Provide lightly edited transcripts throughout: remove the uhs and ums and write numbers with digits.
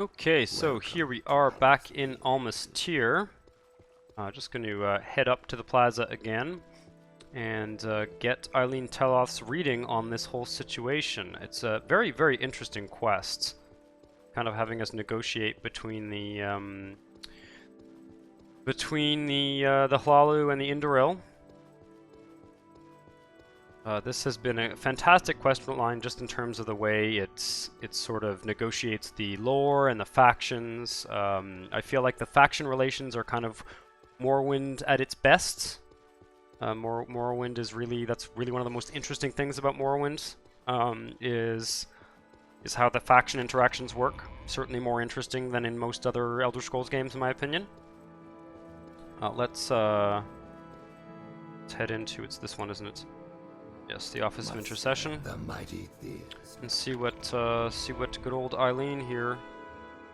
Okay, so here we are back in Almastyr. Just going to head up to the plaza again and get Eileen Teloth's reading on this whole situation. It's a very, very interesting quest, kind of having us negotiate between the the Hlalu and the Indoril. This has been a fantastic quest line just in terms of the way it sort of negotiates the lore and the factions. I feel like the faction relations are kind of Morrowind at its best. Morrowind is that's really one of the most interesting things about Morrowind, is how the faction interactions work. Certainly more interesting than in most other Elder Scrolls games, in my opinion. Let's head into this one, isn't it? Yes, the Office of Intercession. The mighty theirs. And see what good old Eileen here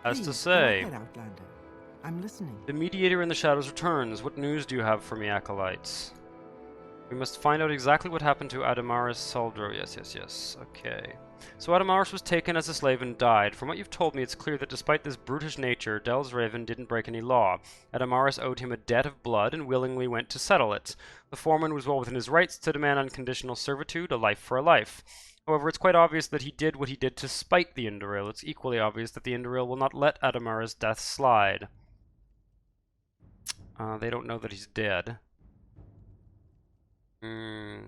has Please, to say. Go ahead, Outlander. I'm listening. The Mediator in the Shadows returns. What news do you have for me, Acolytes? We must find out exactly what happened to Adamaris Saldro. Yes. Okay. So Adamaris was taken as a slave and died. From what you've told me, it's clear that despite this brutish nature, Del's Raven didn't break any law. Adamaris owed him a debt of blood and willingly went to settle it. The foreman was well within his rights to demand unconditional servitude, a life for a life. However, it's quite obvious that he did what he did to spite the Indoril. It's equally obvious that the Indoril will not let Adamaris' death slide. They don't know that he's dead. I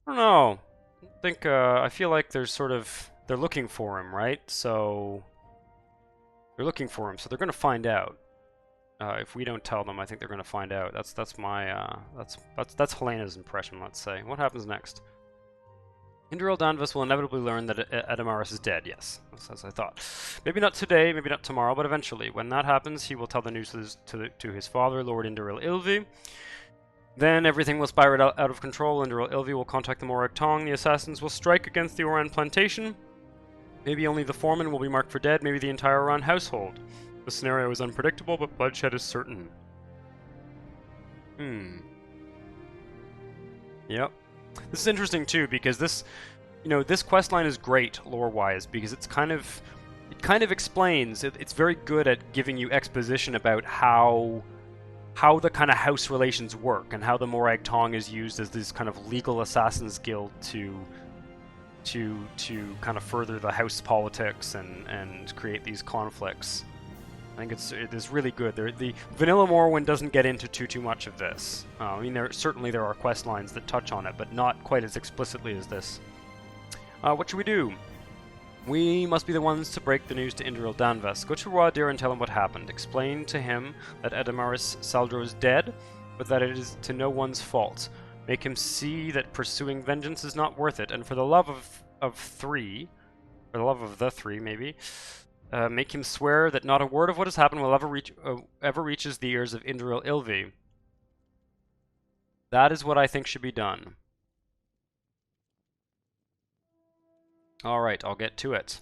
don't know. I feel like they're looking for him, right? So they're looking for him, so they're going to find out. If we don't tell them, I think they're going to find out. That's Helena's impression, let's say. What happens next? Indoril Danvest will inevitably learn that Adamaris is dead. Yes, that's as I thought. Maybe not today, maybe not tomorrow, but eventually. When that happens, he will tell the news to his father, Lord Indoril Ilvi. Then everything will spiral out of control. Indoril Ilvi will contact the Morag Tong. The assassins will strike against the theiran Plantation. Maybe only the foreman will be marked for dead, maybe the entire Oran household. The scenario is unpredictable, but bloodshed is certain. Yep. This is interesting too, because this questline is great lore-wise, because it kind of explains. It's very good at giving you exposition about how the kind of house relations work, and how the Morag Tong is used as this kind of legal assassins guild to kind of further the house politics and create these conflicts. I think it is really good. The vanilla Morrowind doesn't get into too much of this. I mean, there are quest lines that touch on it, but not quite as explicitly as this. What should we do? We must be the ones to break the news to Indoril Danvest. Go to Ruadir and tell him what happened. Explain to him that Adamaris Saldro is dead, but that it is to no one's fault. Make him see that pursuing vengeance is not worth it, and for the love of the three, maybe, make him swear that not a word of what has happened will ever reaches the ears of Indoril Ilvi. That is what I think should be done. Alright, I'll get to it.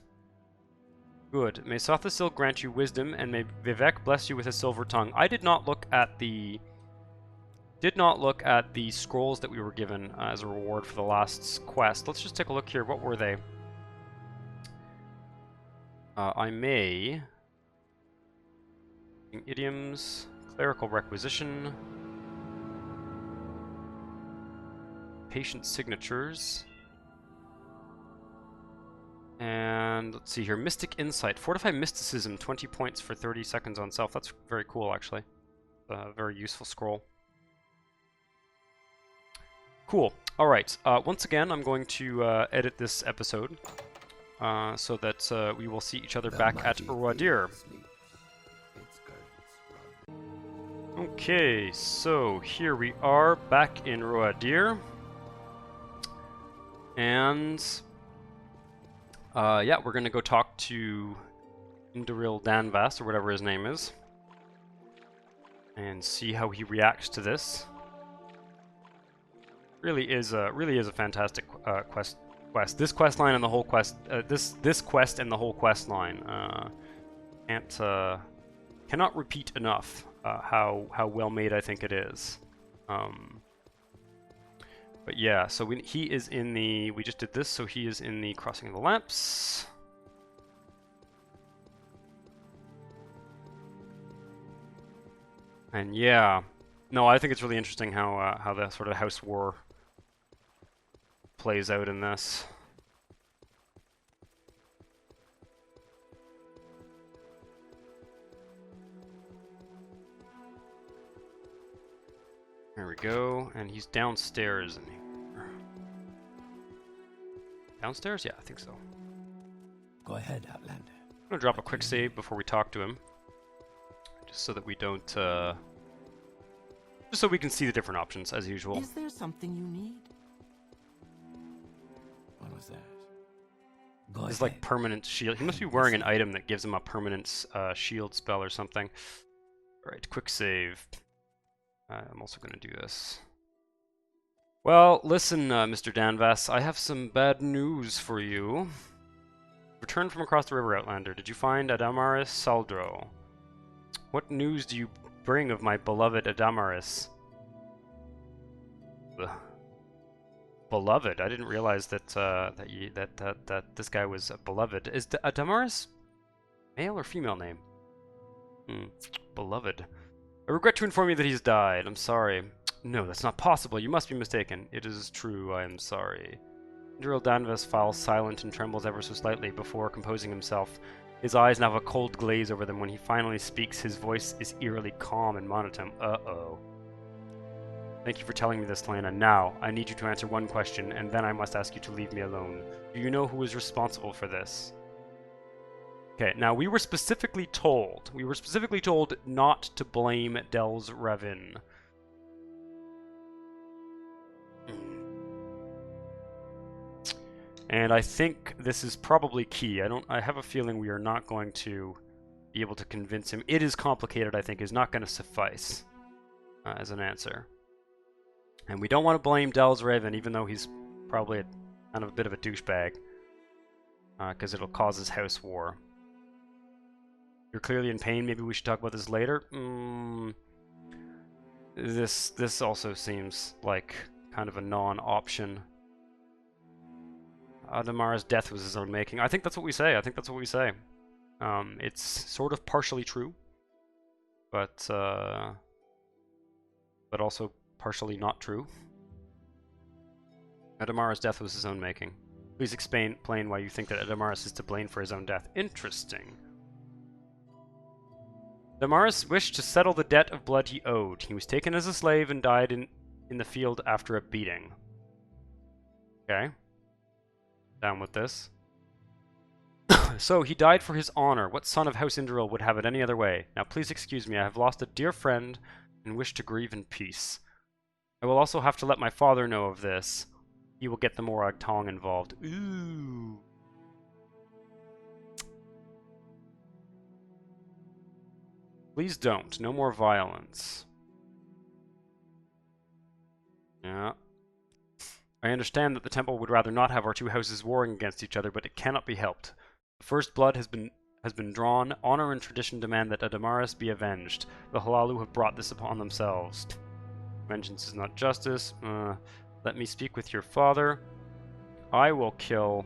Good. May Sothasil grant you wisdom, and may Vivek bless you with a silver tongue. I did not look at the scrolls that we were given as a reward for the last quest. Let's just take a look here. What were they? I may... Idioms, Clerical Requisition, Patient Signatures, and let's see here, Mystic Insight, Fortify Mysticism, 20 points for 30 seconds on self. That's very cool, actually. A very useful scroll. Cool. Alright, once again, I'm going to edit this episode so that we will see each other back at Ruadir. Okay, so here we are back in Ruadir. And yeah, we're gonna go talk to Indoril Danvest, or whatever his name is, and see how he reacts to this. Really is a fantastic quest. This quest line and the whole quest. This quest and the whole quest line. Cannot repeat enough how well made I think it is. But yeah, so he is in the... We just did this, so he is in the Crossing of the Lamps. And yeah, no, I think it's really interesting how the sort of house war plays out in this. There we go, and he's downstairs, isn't he? Downstairs? Yeah, I think so. Go ahead, Outlander. I'm gonna drop a quick save before we talk to him, just so that we don't, just so we can see the different options as usual. Is there something you need? What was that? Go It's ahead. like permanent shield. He must be wearing an item that gives him a permanent shield spell or something. Alright, quick save. I'm also gonna do this. Well, listen, Mr. Danvest, I have some bad news for you. Returned from across the river, Outlander. Did you find Adamaris Saldro? What news do you bring of my beloved Adamaris? Ugh. Beloved? I didn't realize that that this guy was beloved. Is Adamaris male or female name? Beloved. I regret to inform you that he's died. I'm sorry. No, that's not possible. You must be mistaken. It is true. I am sorry. Tamriel Danvest falls silent and trembles ever so slightly before composing himself. His eyes now have a cold glaze over them. When he finally speaks, his voice is eerily calm and monotone. Uh-oh. Thank you for telling me this, Hlena. Now, I need you to answer one question, and then I must ask you to leave me alone. Do you know who is responsible for this? Okay, now we were specifically told not to blame Del's Revin. And I think this is probably key. I have a feeling we are not going to be able to convince him. It is complicated, I think, is not going to suffice as an answer. And we don't want to blame Del's Raven, even though he's probably kind of a bit of a douchebag, because it'll cause his house war. You're clearly in pain. Maybe we should talk about this later. This also seems like kind of a non-option. Adamara's death was his own making. I think that's what we say. It's sort of partially true, but also partially not true. Adamara's death was his own making. Please explain why you think that Adamaris is to blame for his own death. Interesting. Adamaris wished to settle the debt of blood he owed. He was taken as a slave and died in the field after a beating. Okay. Down with this. So, he died for his honor. What son of House Indril would have it any other way? Now please excuse me, I have lost a dear friend and wish to grieve in peace. I will also have to let my father know of this. He will get the Morag Tong involved. Ooh. Please don't. No more violence. Yeah. I understand that the temple would rather not have our two houses warring against each other, but it cannot be helped. The first blood has been drawn. Honor and tradition demand that Adamaris be avenged. The Hlaalu have brought this upon themselves. Vengeance is not justice. Let me speak with your father. I will kill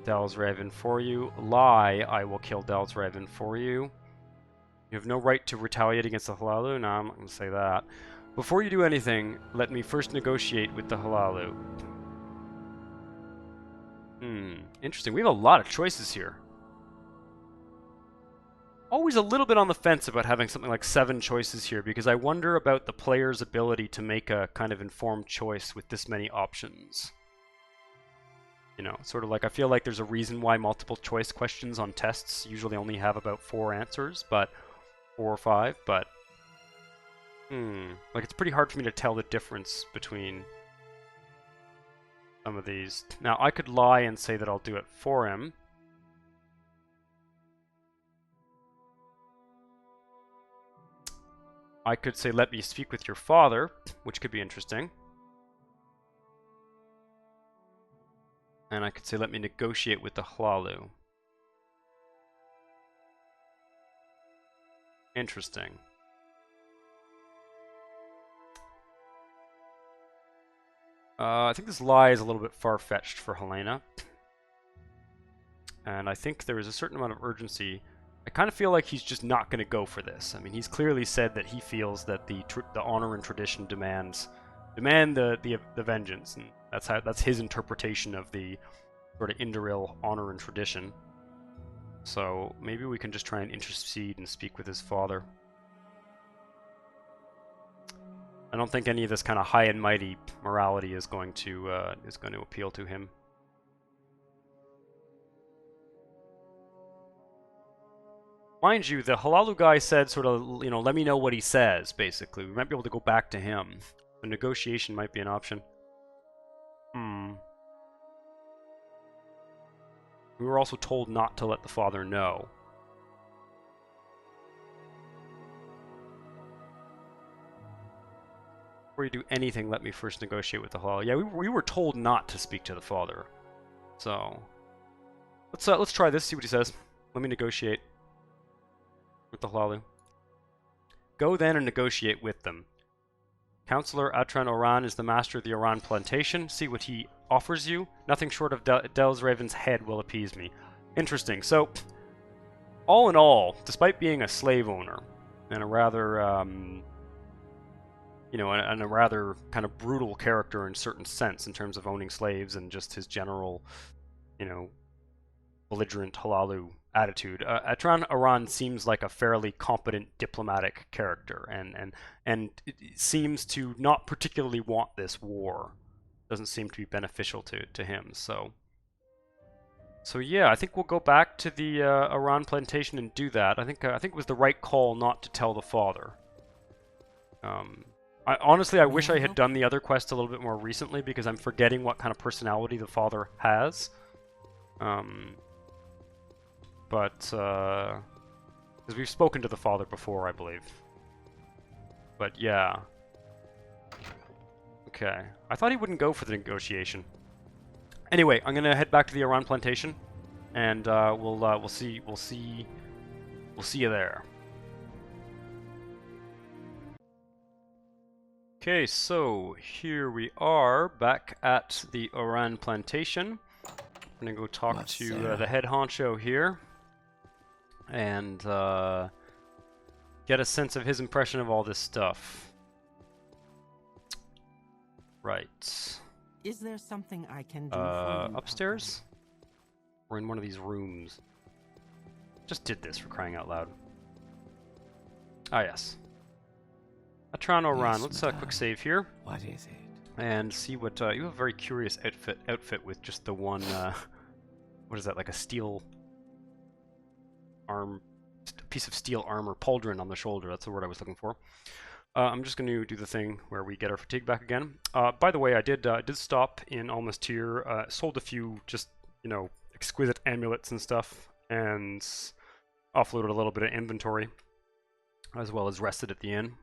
Del's Raven for you. Lie, I will kill Del's Raven for you. You have no right to retaliate against the Hlaalu. No, I'm not going to say that. Before you do anything, let me first negotiate with the Hlaalu. Interesting. We have a lot of choices here. Always a little bit on the fence about having something like 7 choices here, because I wonder about the player's ability to make a kind of informed choice with this many options. You know, sort of like, I feel like there's a reason why multiple choice questions on tests usually only have about 4 answers, but 4 or 5, but like, it's pretty hard for me to tell the difference between some of these. Now, I could lie and say that I'll do it for him. I could say, let me speak with your father, which could be interesting. And I could say, let me negotiate with the Hlaalu. Interesting. I think this lie is a little bit far-fetched for Hlena. And I think there is a certain amount of urgency I kind of feel like he's just not going to go for this. I mean, he's clearly said that he feels that the honor and tradition demand the vengeance, and that's his interpretation of the sort of Indoril honor and tradition. So maybe we can just try and intercede and speak with his father. I don't think any of this kind of high and mighty morality is going to appeal to him. Mind you, the Hlaalu guy said sort of, you know, let me know what he says, basically. We might be able to go back to him. A negotiation might be an option. We were also told not to let the father know. Before you do anything, let me first negotiate with the Hlaalu. Yeah, we were told not to speak to the father. So, let's try this, see what he says. Let me negotiate with the Hlaalu. Go then and negotiate with them. Counselor Acheron Oran is the master of the Oran Plantation. See what he offers you. Nothing short of Delsraven's head will appease me. Interesting. So, all in all, despite being a slave owner and a rather, you know, and a rather kind of brutal character in certain sense in terms of owning slaves and just his general, you know, belligerent Hlaalu attitude, Acheron Oran seems like a fairly competent diplomatic character, and it seems to not particularly want this war. Doesn't seem to be beneficial to him. So yeah, I think we'll go back to the Oran Plantation and do that. I think it was the right call not to tell the father. Honestly, I wish I had done the other quest a little bit more recently, because I'm forgetting what kind of personality the father has. But, because we've spoken to the father before, I believe. But, yeah. Okay. I thought he wouldn't go for the negotiation. Anyway, I'm gonna head back to the Oran Plantation, and we'll see you there. Okay, so here we are back at the Oran Plantation. I'm gonna go talk to the head honcho here, and get a sense of his impression of all this stuff. Right. Is there something I can do for you? Upstairs? We're in one of these rooms. Just did this, for crying out loud. Ah, yes. Acheron Oran, let's quick save here. What is it? And see what, you have a very curious outfit with just the one, what is that, like a steel arm, a piece of steel armor, pauldron on the shoulder, that's the word I was looking for. I'm just going to do the thing where we get our fatigue back again. By the way, I did stop in Almost Here, sold a few just, you know, exquisite amulets and stuff, and offloaded a little bit of inventory, as well as rested at the inn.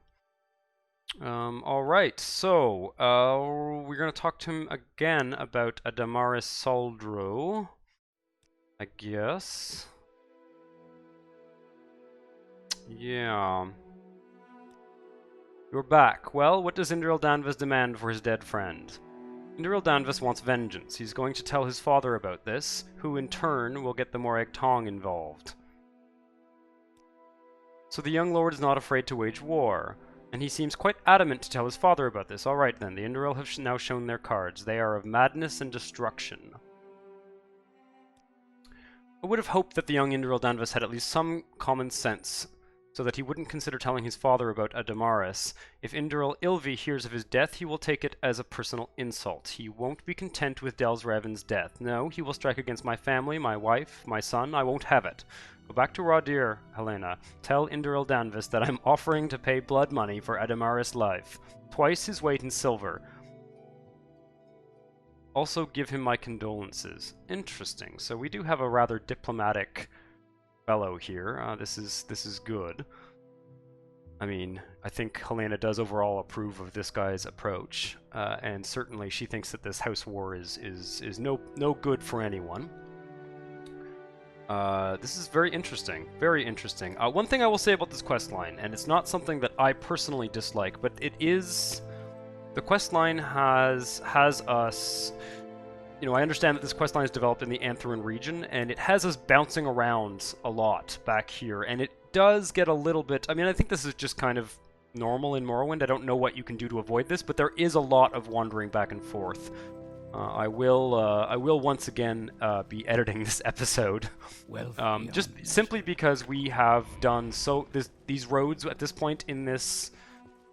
Alright, so, we're going to talk to him again about a Damaris Saldro, I guess. Yeah. You're back. Well, what does Indoril Danvest demand for his dead friend? Indoril Danvest wants vengeance. He's going to tell his father about this, who in turn will get the Morag Tong involved. So the young lord is not afraid to wage war, and he seems quite adamant to tell his father about this. Alright then, the Indoril have now shown their cards. They are of madness and destruction. I would have hoped that the young Indoril Danvest had at least some common sense, so that he wouldn't consider telling his father about a Damaris. If Indoril Ilvi hears of his death, he will take it as a personal insult. He won't be content with Delsraven's death. No, he will strike against my family, my wife, my son. I won't have it. Go back to Radir, Hlena. Tell Indoril Danvest that I'm offering to pay blood money for a Damaris' life. Twice his weight in silver. Also give him my condolences. Interesting. So we do have a rather diplomatic fellow here. This is good. I mean, I think Hlena does overall approve of this guy's approach, and certainly she thinks that this house war is no good for anyone. This is very interesting. Very interesting. One thing I will say about this quest line, and it's not something that I personally dislike, but it is... The quest line has us... you know, I understand that this questline is developed in the Aanthirin region, and it has us bouncing around a lot back here, and it does get a little bit... I mean, I think this is just kind of normal in Morrowind. I don't know what you can do to avoid this, but there is a lot of wandering back and forth. I will once again be editing this episode, just simply because we have done these roads at this point in this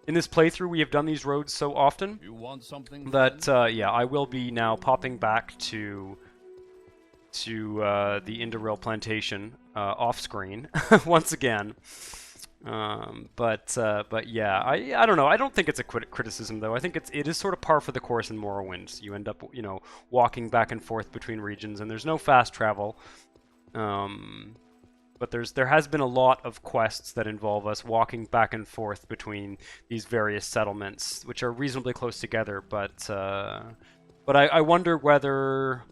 playthrough. We have done these roads so often that yeah, I will be now popping back to the Indoril Plantation off screen once again. But yeah, I don't know. I don't think it's a criticism though. I think it is sort of par for the course in Morrowind. You end up, you know, walking back and forth between regions, and there's no fast travel. But there has been a lot of quests that involve us walking back and forth between these various settlements, which are reasonably close together. But I wonder whether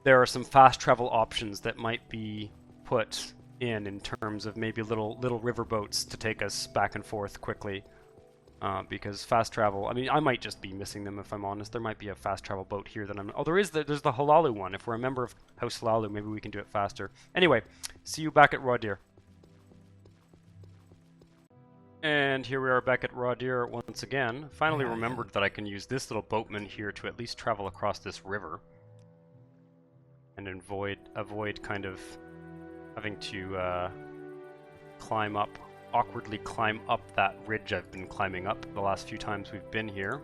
there are some fast travel options that might be put in terms of maybe little river boats to take us back and forth quickly, because fast travel, I mean, I might just be missing them if I'm honest. There might be a fast travel boat here that there's the Hlaalu one. If we're a member of House Hlaalu, maybe we can do it faster. Anyway, see you back at Rawdir. And here we are back at Rawdir once again. Finally remembered that I can use this little boatman here to at least travel across this river and avoid kind of having to awkwardly climb up that ridge I've been climbing up the last few times we've been here.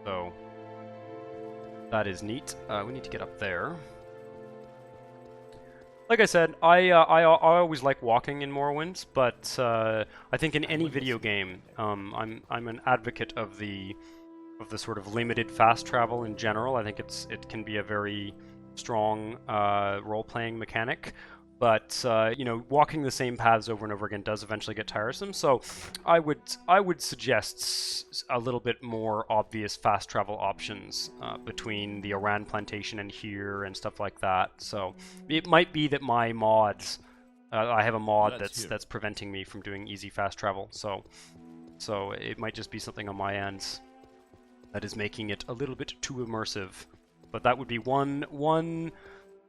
So that is neat. We need to get up there. Like I said, I always like walking in Morrowind, but I think in any video game, I'm an advocate of the sort of limited fast travel in general. I think it can be a very strong role-playing mechanic, but you know, walking the same paths over and over again does eventually get tiresome. So I would suggest a little bit more obvious fast travel options between the Acheron Plantation and here and stuff like that. So it might be that my mods, I have a mod that's preventing me from doing easy fast travel. So it might just be something on my end that is making it a little bit too immersive. But that would be one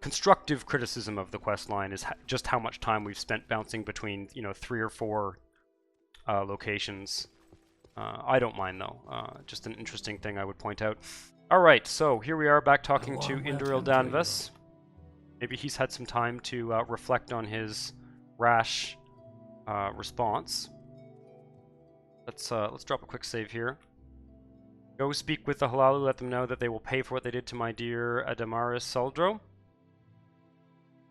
constructive criticism of the questline, is just how much time we've spent bouncing between, you know, 3 or 4 locations. I don't mind though. Just an interesting thing I would point out. All right, so here we are back talking to Indoril Danvest. Maybe he's had some time to reflect on his rash response. Let's drop a quick save here. Go speak with the Hlaalu, let them know that they will pay for what they did to my dear Adamaris Saldro.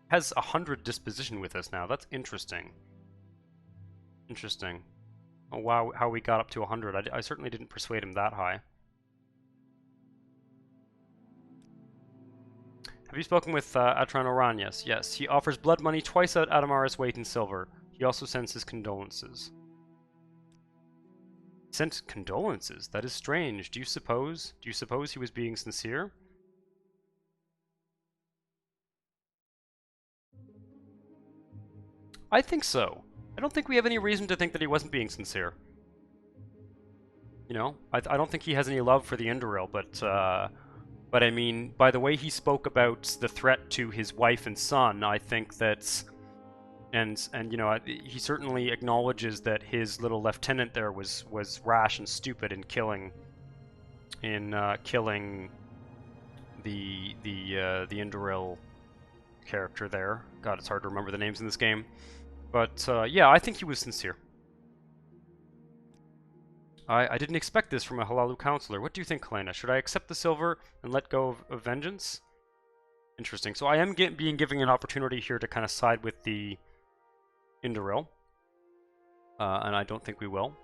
Has 100 disposition with us now. That's interesting. Interesting. Oh wow, how we got up to 100. I certainly didn't persuade him that high. Have you spoken with Acheron Oranius? Yes. He offers blood money twice at Adamaris' weight in silver. He also sends his condolences. Sent condolences? That is strange. Do you suppose he was being sincere? I think so. I don't think we have any reason to think that he wasn't being sincere. You know, I don't think he has any love for the Indoril, but I mean, by the way he spoke about the threat to his wife and son, I think that's... And you know, he certainly acknowledges that his little lieutenant there was rash and stupid in killing the Indoril character there. God, it's hard to remember the names in this game. But yeah, I think he was sincere. I didn't expect this from a Hlaalu counselor. What do you think, Hlena? Should I accept the silver and let go of vengeance? Interesting. So I am being given an opportunity here to kind of side with the Indoril, and I don't think we will.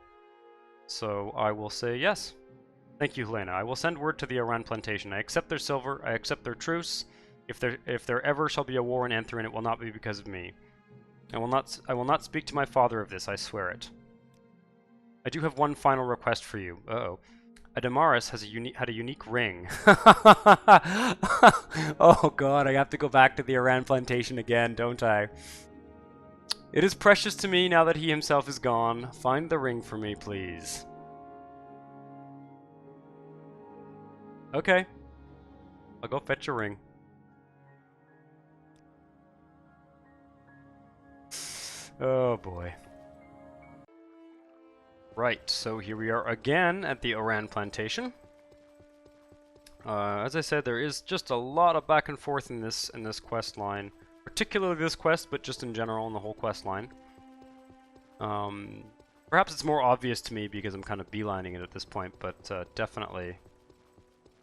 So I will say yes. Thank you, Hlena. I will send word to the Acheron Plantation. I accept their silver. I accept their truce. If there ever shall be a war in Aanthirin, it will not be because of me. I will not speak to my father of this. I swear it. I do have one final request for you. Uh-oh. Adamaris had a unique ring. Oh god, I have to go back to the Acheron Plantation again, don't I? It is precious to me now that he himself is gone. Find the ring for me, please. Okay. I'll go fetch a ring. Oh boy. Right, so here we are again at the Theiran Plantation. As I said, there is just a lot of back and forth in this quest line. Particularly this quest, but just in general in the whole quest line. Perhaps it's more obvious to me because I'm kind of beelining it at this point, but definitely.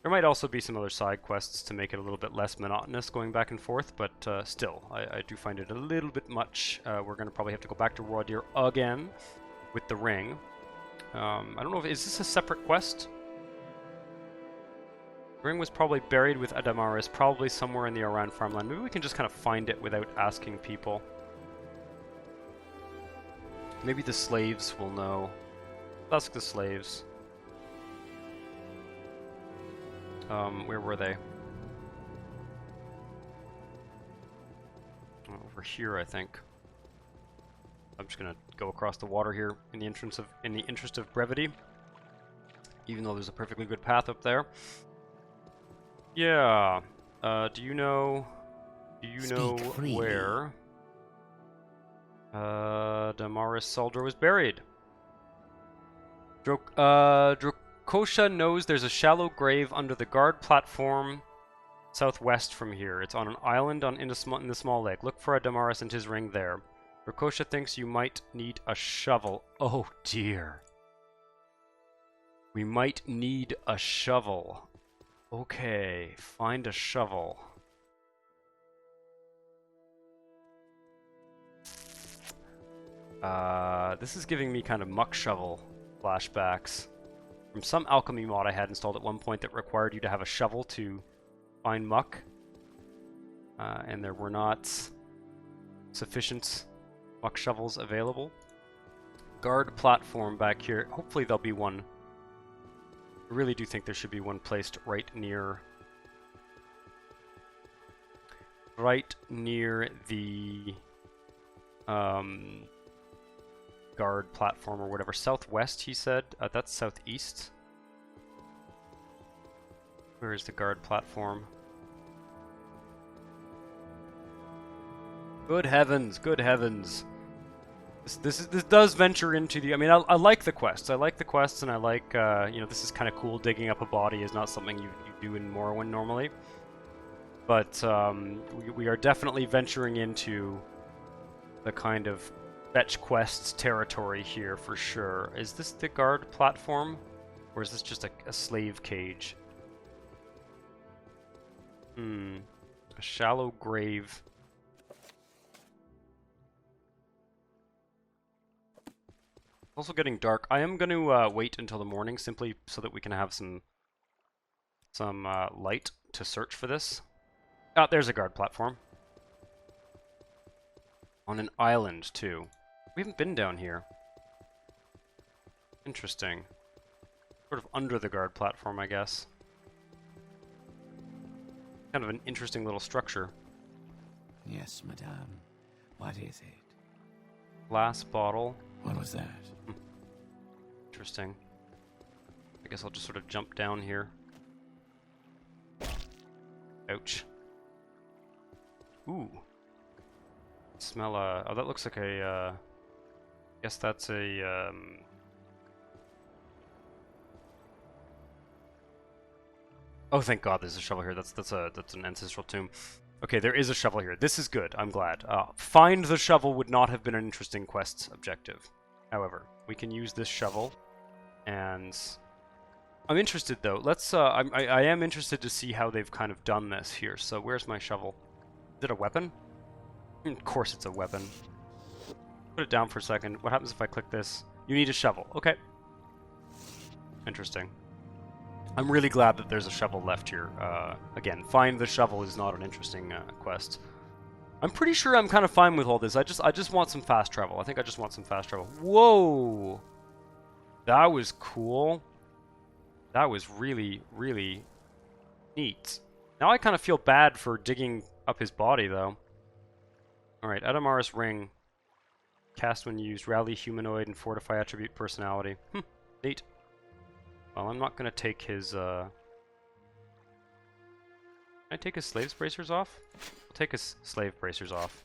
There might also be some other side quests to make it a little bit less monotonous going back and forth, but still, I do find it a little bit much. We're going to probably have to go back to Rodir again with the ring. I don't know, is this a separate quest? The ring was probably buried with Adamaris, probably somewhere in the Oran farmland. Maybe we can just kind of find it without asking people. Maybe the slaves will know. Let's ask the slaves. Where were they? Over here, I think. I'm just gonna go across the water here in the interest of brevity, even though there's a perfectly good path up there. Yeah. Do you know where Damaris Saldra was buried? Drokosha knows there's a shallow grave under the guard platform southwest from here. It's on an island in the small lake. Look for Damaris and his ring there. Drokosha thinks you might need a shovel. Oh dear. We might need a shovel. Okay, find a shovel. This is giving me kind of muck shovel flashbacks from some alchemy mod I had installed at one point that required you to have a shovel to find muck. And there were not sufficient muck shovels available. Guard platform back here. Hopefully there'll be one. I really do think there should be one placed right near the guard platform or whatever. Southwest, he said. That's southeast. Where is the guard platform? Good heavens, good heavens. This does venture into the... I mean, I like the quests. I like the quests, and I like, you know, this is kind of cool. Digging up a body is not something you do in Morrowind normally. But we are definitely venturing into the kind of fetch quests territory here for sure. Is this the guard platform? Or is this just a slave cage? A shallow grave. Also getting dark. I am going to wait until the morning simply so that we can have some light to search for this. Ah, there's a guard platform. On an island, too. We haven't been down here. Interesting. Sort of under the guard platform, I guess. Kind of an interesting little structure. Yes, madame. What is it? Glass bottle. What was that? Interesting. I guess I'll just sort of jump down here. Ouch. Ooh. Smell oh, that looks like a, guess that's a, Oh, thank God there's a shovel here. That's an Ancestral Tomb. Okay, there is a shovel here. This is good. I'm glad. Find the shovel would not have been an interesting quest objective. However, we can use this shovel, and I'm interested though. Let's. I am interested to see how they've kind of done this here. So where's my shovel? Is it a weapon? Of course it's a weapon. Put it down for a second. What happens if I click this? You need a shovel. Okay. Interesting. I'm really glad that there's a shovel left here. Again, find the shovel is not an interesting quest. I'm pretty sure I'm kind of fine with all this. I just want some fast travel. I think I just want some fast travel. Whoa! That was cool. That was really, really neat. Now I kind of feel bad for digging up his body, though. Alright, Adamaris Ring. Cast when used. Rally humanoid and fortify attribute personality. Neat. Well, I'm not going to take his I take his slaves bracers off? I'll take his slave bracers off.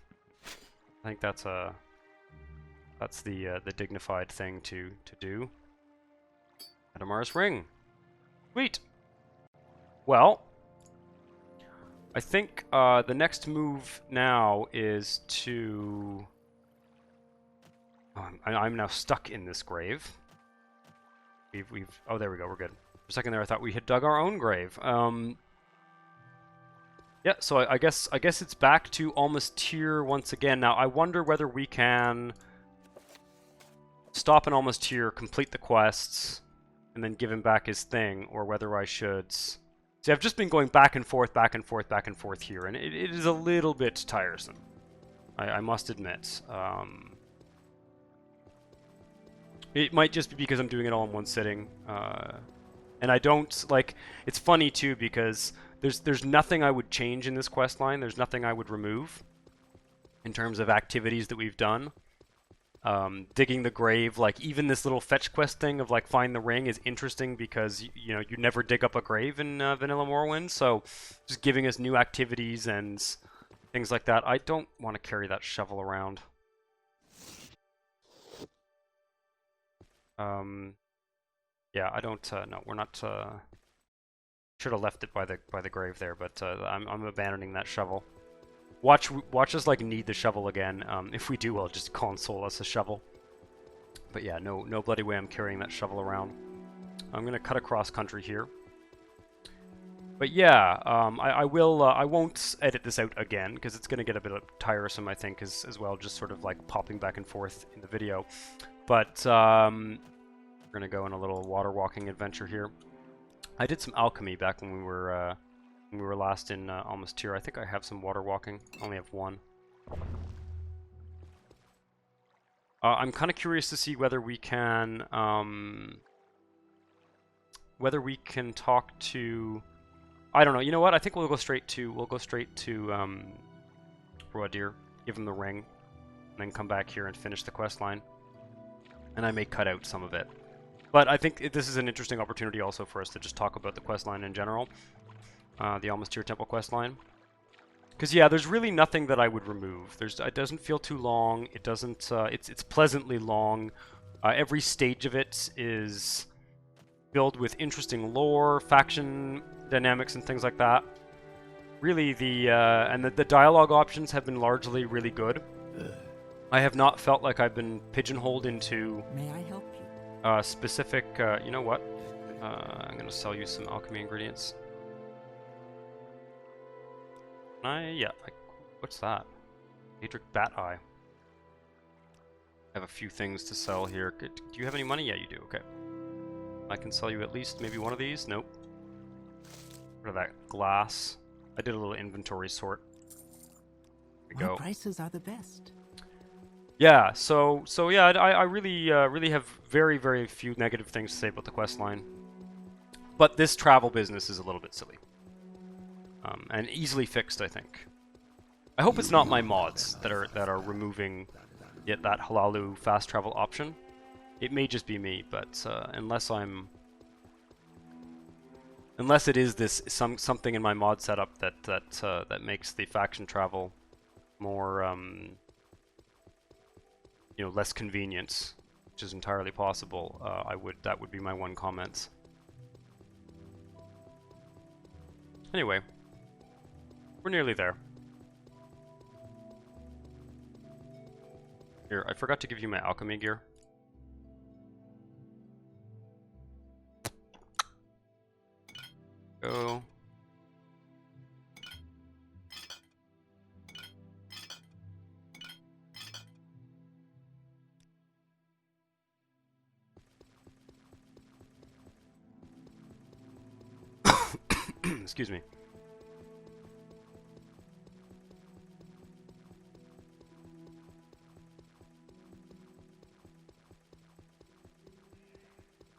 I think that's the dignified thing to do. Adamar's ring. Sweet. Well, I think the next move now is to. I'm now stuck in this grave. Oh, there we go. We're good. For a second there, I thought we had dug our own grave. Yeah, so I guess it's back to almost tier once again. Now I wonder whether we can stop an almost tier, complete the quests, and then give him back his thing, or whether I should. See, I've just been going back and forth, back and forth, back and forth here, and it is a little bit tiresome. I must admit. It might just be because I'm doing it all in one sitting, and I don't like. It's funny too because there's nothing I would change in this quest line. There's nothing I would remove in terms of activities that we've done. Digging the grave, like even this little fetch quest thing of like find the ring is interesting because you know you never dig up a grave in Vanilla Morrowind, so just giving us new activities and things like that. I don't want to carry that shovel around. Yeah, I don't. No, we're not. Should have left it by the grave there, but I'm abandoning that shovel. Watch us like need the shovel again. If we do, I'll just console us a shovel. But yeah, no bloody way I'm carrying that shovel around. I'm gonna cut across country here. But yeah, I will. I won't edit this out again because it's gonna get a bit tiresome, I think, as well, just sort of like popping back and forth in the video. But we're gonna go on a little water walking adventure here. I did some alchemy back when we were last in almost tier. I think I have some water walking. I only have one. I'm kind of curious to see whether we can talk to. I don't know. You know what? I think we'll go straight to Roadir, give him the ring, and then come back here and finish the quest line. And I may cut out some of it. But I think this is an interesting opportunity also for us to just talk about the quest line in general. The Almost Tier Temple quest line. Because yeah, there's really nothing that I would remove. It doesn't feel too long. It doesn't. It's pleasantly long. Every stage of it is filled with interesting lore, faction dynamics, and things like that. Really, the dialogue options have been largely really good. I have not felt like I've been pigeonholed into. May I help you? Specific. You know what? I'm gonna sell you some alchemy ingredients. What's that? Daedric Bat Eye. I have a few things to sell here. Do you have any money? Yeah, you do. Okay. I can sell you at least maybe one of these. Nope. What of that glass? I did a little inventory sort. There we go. Prices are the best. Yeah. So yeah. I really have very, very few negative things to say about the quest line. But this travel business is a little bit silly. And easily fixed, I think. I hope it's not my mods that are removing that Halalu fast travel option. It may just be me, but unless it is this something in my mod setup that makes the faction travel more less convenient, which is entirely possible, that would be my one comment. Anyway. We're nearly there. Here, I forgot to give you my alchemy gear. Go. Excuse me.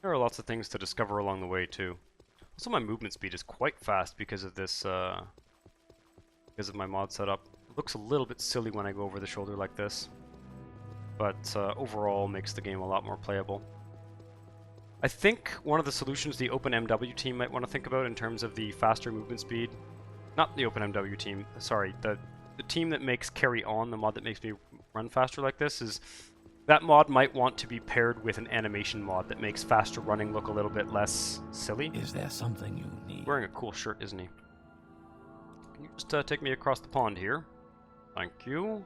There are lots of things to discover along the way too. Also, my movement speed is quite fast because of this, because of my mod setup. It looks a little bit silly when I go over the shoulder like this, but overall makes the game a lot more playable. I think one of the solutions the OpenMW team might want to think about in terms of the faster movement speed Not the OpenMW team. Sorry, the team that makes Carry On, the mod that makes me run faster like this, is that mod might want to be paired with an animation mod that makes faster running look a little bit less silly. Is there something you need? Wearing a cool shirt, isn't he? Can you just take me across the pond here? Thank you.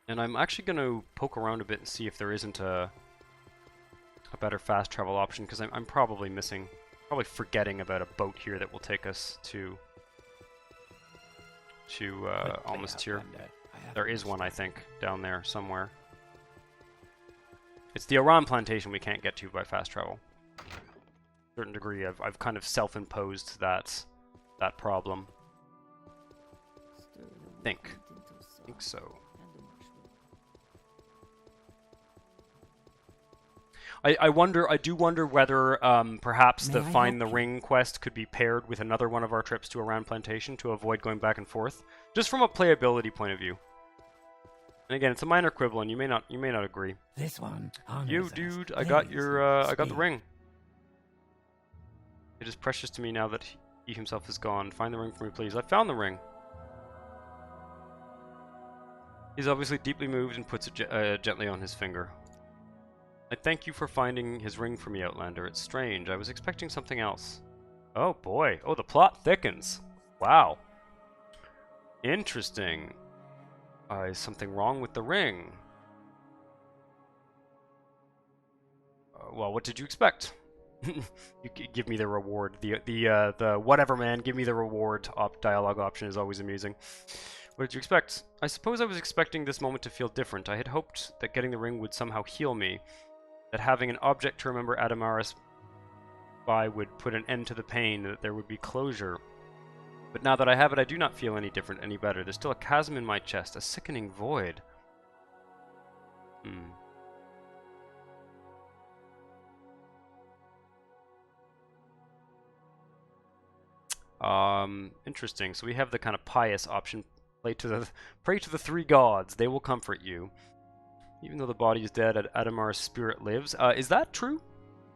And I'm actually going to poke around a bit and see if there isn't a better fast travel option, because I'm probably forgetting about a boat here that will take us to almost here. There is one, I think, down there somewhere. It's the Acheron Plantation we can't get to by fast travel. To a certain degree, I've kind of self-imposed that problem. Think so. I do wonder whether perhaps the Find the Ring quest could be paired with another one of our trips to Acheron Plantation to avoid going back and forth, just from a playability point of view. And again, it's a minor quibble, and you may not agree. This one. You, dude, I got the ring. It is precious to me now that he himself is gone. Find the ring for me, please. I found the ring. He's obviously deeply moved and puts it gently on his finger. I thank you for finding his ring for me, Outlander. It's strange. I was expecting something else. Oh boy. Oh, the plot thickens. Wow. Interesting. Is something wrong with the ring? Well, what did you expect? You give me the reward. The whatever man, give me the reward dialogue option is always amusing. What did you expect? I suppose I was expecting this moment to feel different. I had hoped that getting the ring would somehow heal me. That having an object to remember Adamaris by would put an end to the pain, that there would be closure. But now that I have it, I do not feel any different, any better. There's still a chasm in my chest, a sickening void. Interesting. So we have the kind of pious option. Pray to the three gods. They will comfort you. Even though the body is dead, Adamar's spirit lives. Is that true?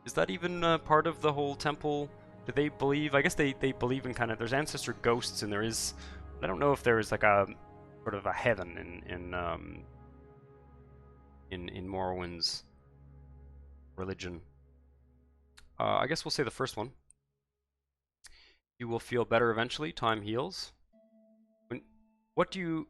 Is that even part of the whole temple? Do they believe? I guess they believe in kind of. There's ancestor ghosts, and there is. I don't know if there is like a sort of a heaven in Morrowind's religion. I guess we'll say the first one. You will feel better eventually. Time heals. What you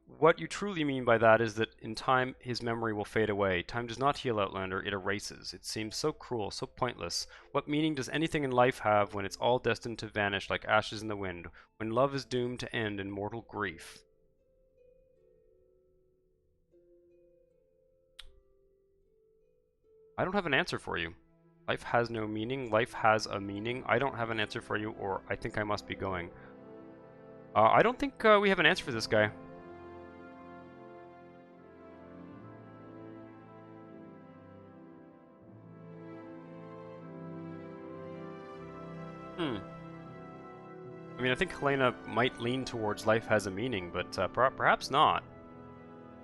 truly mean by that is that in time his memory will fade away. Time does not heal, Outlander, it erases. It seems so cruel, so pointless. What meaning does anything in life have when it's all destined to vanish like ashes in the wind, when love is doomed to end in mortal grief? I don't have an answer for you. Life has no meaning. Life has a meaning. I don't have an answer for you, or I think I must be going. I don't think we have an answer for this guy. I mean, I think Hlena might lean towards life has a meaning, but perhaps not.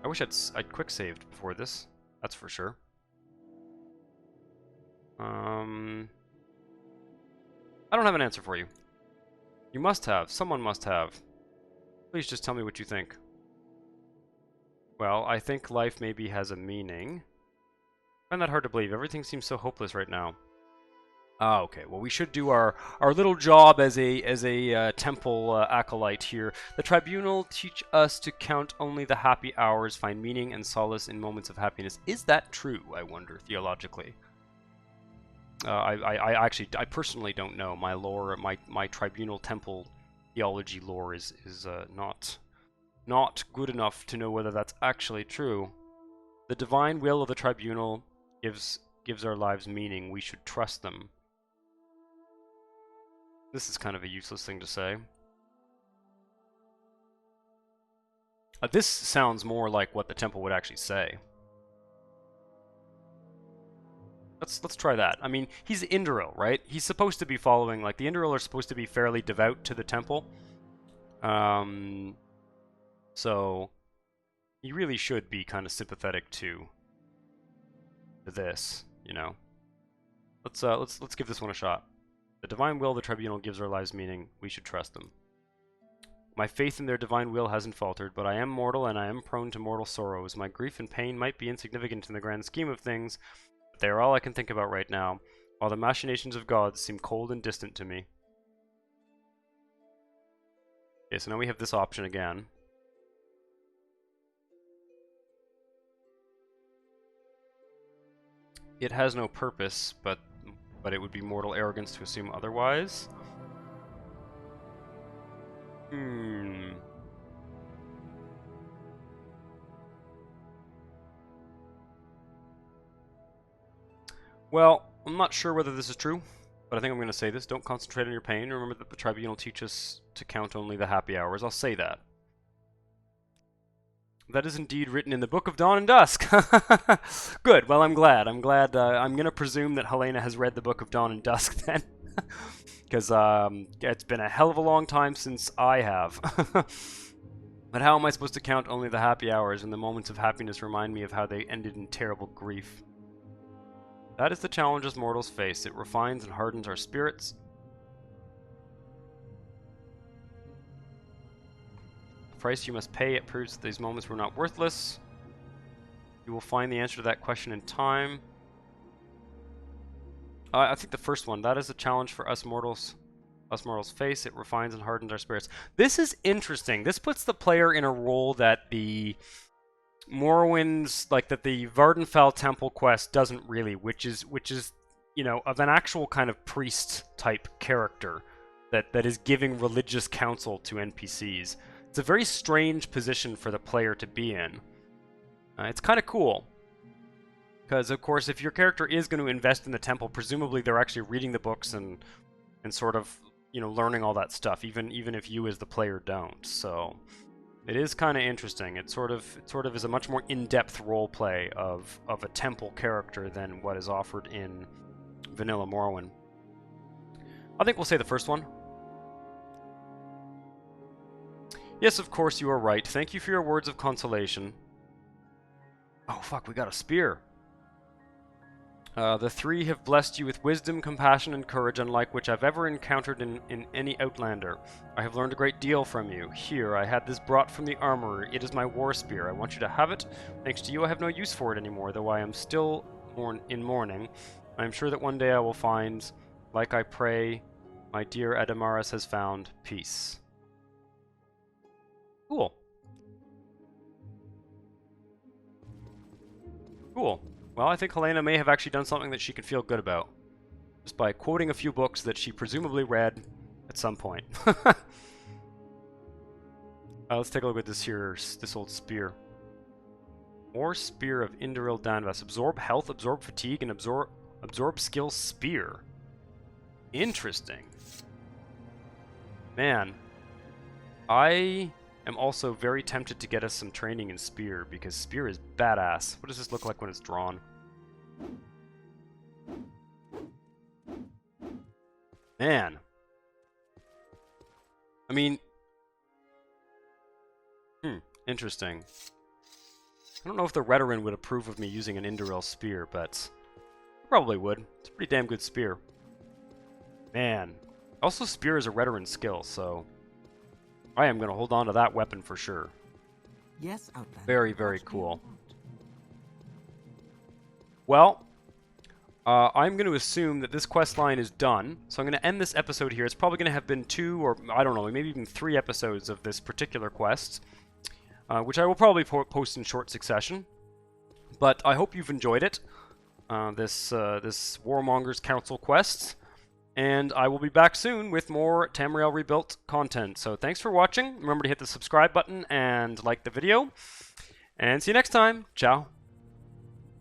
I wish I'd quick saved before this. That's for sure. I don't have an answer for you. You must have. Someone must have. Please just tell me what you think. Well, I think life maybe has a meaning. I find that hard to believe. Everything seems so hopeless right now. Ah, okay. Well, we should do our little job as a temple acolyte here. The Tribunal teach us to count only the happy hours, find meaning and solace in moments of happiness. Is that true, I wonder, theologically? I personally don't know. My lore, my Tribunal temple theology lore is not good enough to know whether that's actually true. The divine will of the Tribunal gives our lives meaning. We should trust them. This is kind of a useless thing to say. This sounds more like what the temple would actually say. Let's try that. I mean, he's Indoril, right? He's supposed to be following, like, the Indoril are supposed to be fairly devout to the temple. So he really should be kind of sympathetic to this, you know. Let's give this one a shot. The divine will of the tribunal gives our lives meaning. We should trust them. My faith in their divine will hasn't faltered, but I am mortal and I am prone to mortal sorrows. My grief and pain might be insignificant in the grand scheme of things, but they are all I can think about right now, while the machinations of gods seem cold and distant to me. Okay, so now we have this option again. It has no purpose, but it would be mortal arrogance to assume otherwise. Well, I'm not sure whether this is true, but I think I'm going to say this. Don't concentrate on your pain. Remember that the tribunal teaches to count only the happy hours. I'll say that. That is indeed written in the Book of Dawn and Dusk. Good. Well, I'm glad. I'm glad. I'm going to presume that Hlena has read the Book of Dawn and Dusk then. Because it's been a hell of a long time since I have. But how am I supposed to count only the happy hours when the moments of happiness remind me of how they ended in terrible grief? That is the challenge as mortals face. It refines and hardens our spirits. The price you must pay, it proves that these moments were not worthless. You will find the answer to that question in time. I think the first one, that is a challenge for us mortals. Us mortals face, it refines and hardens our spirits. This is interesting. This puts the player in a role that the Morrowind's, like that the Vvardenfell Temple quest doesn't really, which is, you know, of an actual kind of priest type character that is giving religious counsel to NPCs. It's a very strange position for the player to be in. It's kind of cool. Because, of course, if your character is going to invest in the temple, presumably they're actually reading the books and sort of, you know, learning all that stuff, even if you as the player don't. So it is kind of interesting. It sort of is a much more in-depth roleplay of a temple character than what is offered in vanilla Morrowind. I think we'll say the first one. Yes, of course you are right. Thank you for your words of consolation. Oh fuck, we got a spear. The three have blessed you with wisdom, compassion, and courage unlike which I've ever encountered in any Outlander. I have learned a great deal from you. Here, I had this brought from the armorer. It is my war spear. I want you to have it. Thanks to you, I have no use for it anymore, though I am still in mourning. I am sure that one day I will find, like I pray, my dear Adamaris has found peace. Cool. Cool. Well, I think Hlena may have actually done something that she can feel good about. Just by quoting a few books that she presumably read at some point. Let's take a look at this old spear. More Spear of Induril Danvest. Absorb health, absorb fatigue, and absorb skill spear. Interesting. Man. I am also very tempted to get us some training in spear, because spear is badass. What does this look like when it's drawn? Man. I mean... interesting. I don't know if the Rhetoryn would approve of me using an Induril spear, but... probably would. It's a pretty damn good spear. Man. Also, spear is a Rhetoryn skill, so... I am going to hold on to that weapon for sure. Yes, Outlander. Very, very cool. Well, I'm going to assume that this quest line is done, so I'm going to end this episode here. It's probably going to have been 2 or, I don't know, maybe even 3 episodes of this particular quest, which I will probably post in short succession. But I hope you've enjoyed it, this Warmonger's Counsel quest. And I will be back soon with more Tamriel Rebuilt content. So thanks for watching. Remember to hit the subscribe button and like the video. And see you next time. Ciao.